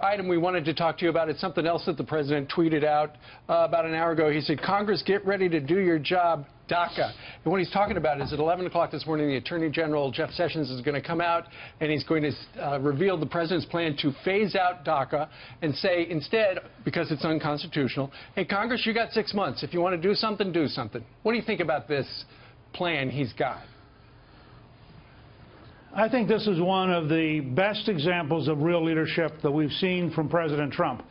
Item we wanted to talk to you about is something else that the president tweeted out about an hour ago. He said, Congress, get ready to do your job, DACA. And what he's talking about is at 11 o'clock this morning, the Attorney General, Jeff Sessions, is going to come out and he's going to reveal the president's plan to phase out DACA and say instead, because it's unconstitutional, hey, Congress, you got 6 months. If you want to do something, do something. What do you think about this plan he's got? I think this is one of the best examples of real leadership that we've seen from President Trump.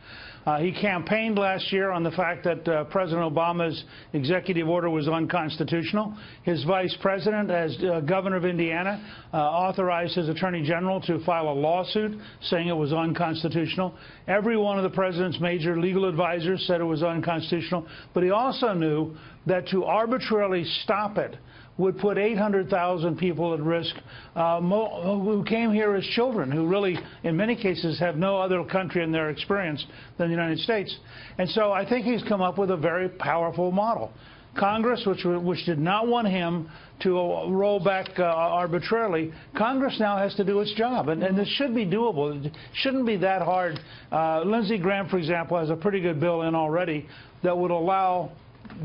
He campaigned last year on the fact that President Obama's executive order was unconstitutional. His vice president, as governor of Indiana, authorized his attorney general to file a lawsuit saying it was unconstitutional. Every one of the president's major legal advisors said it was unconstitutional. But he also knew that to arbitrarily stop it would put 800,000 people at risk who came here as children, who really, in many cases, have no other country in their experience than the United States. And so I think he's come up with a very powerful model. Congress, which did not want him to roll back arbitrarily, Congress now has to do its job. And this should be doable. It shouldn't be that hard. Lindsey Graham, for example, has a pretty good bill in already that would allow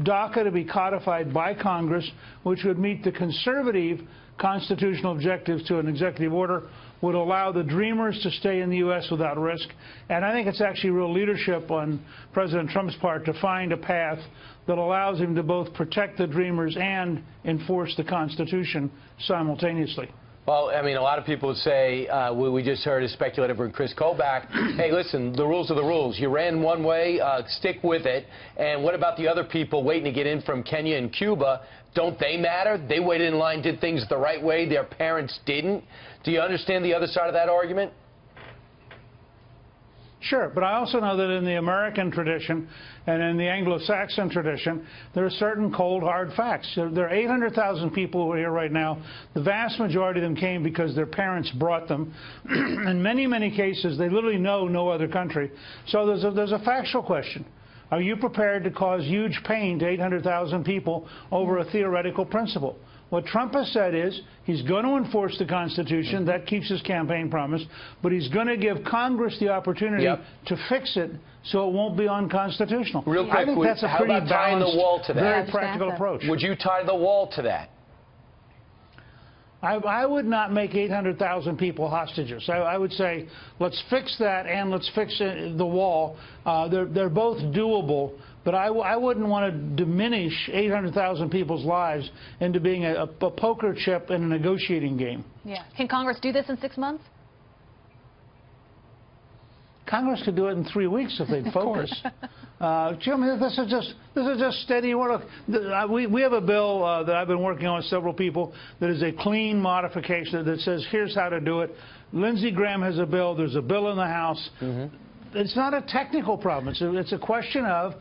DACA to be codified by Congress, which would meet the conservative constitutional objectives to an executive order, would allow the dreamers to stay in the U.S. without risk. And I think it's actually real leadership on President Trump's part to find a path that allows him to both protect the dreamers and enforce the Constitution simultaneously. Well, I mean, a lot of people would say, we just heard a speculator from Chris Kobach, hey, listen, the rules are the rules. You ran one way, stick with it. And what about the other people waiting to get in from Kenya and Cuba? Don't they matter? They waited in line, did things the right way. Their parents didn't. Do you understand the other side of that argument? Sure, but I also know that in the American tradition and in the Anglo-Saxon tradition, there are certain cold, hard facts. There are 800,000 people who are here right now. The vast majority of them came because their parents brought them. In many, many cases, they literally know no other country. So there's a factual question. Are you prepared to cause huge pain to 800,000 people over a theoretical principle? What Trump has said is he's going to enforce the Constitution. That keeps his campaign promise. But he's going to give Congress the opportunity to fix it so it won't be unconstitutional. Real quick, I think that's a pretty balanced, tying the wall to that? Very practical approach. Would you tie the wall to that? I would not make 800,000 people hostages. I would say let's fix that and let's fix the wall. They're both doable, but I wouldn't want to diminish 800,000 people's lives into being a poker chip in a negotiating game. Yeah. Can Congress do this in 6 months? Congress could do it in 3 weeks if they'd focus. Jim, this is just steady work. We have a bill that I've been working on with several people that is a clean modification that says here's how to do it. Lindsey Graham has a bill. There's a bill in the House. It's not a technical problem. It's a question of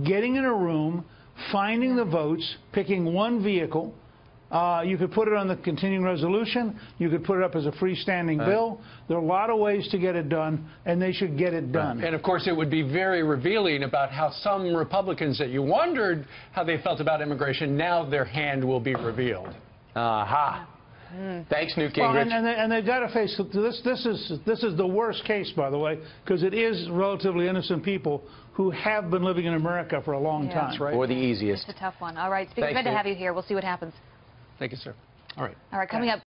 getting in a room, finding the votes, picking one vehicle. You could put it on the continuing resolution. You could put it up as a freestanding bill. There are a lot of ways to get it done, and they should get it done. And, of course, it would be very revealing about how some Republicans that you wondered how they felt about immigration, now their hand will be revealed. Aha. Thanks, Newt Gingrich. Well, and they've got to face this. This is the worst case, by the way, because it is relatively innocent people who have been living in America for a long time. That's right. Or the easiest. It's a tough one. All right. Speaker, good to have you here. We'll see what happens. Thank you, sir. All right. All right, coming up.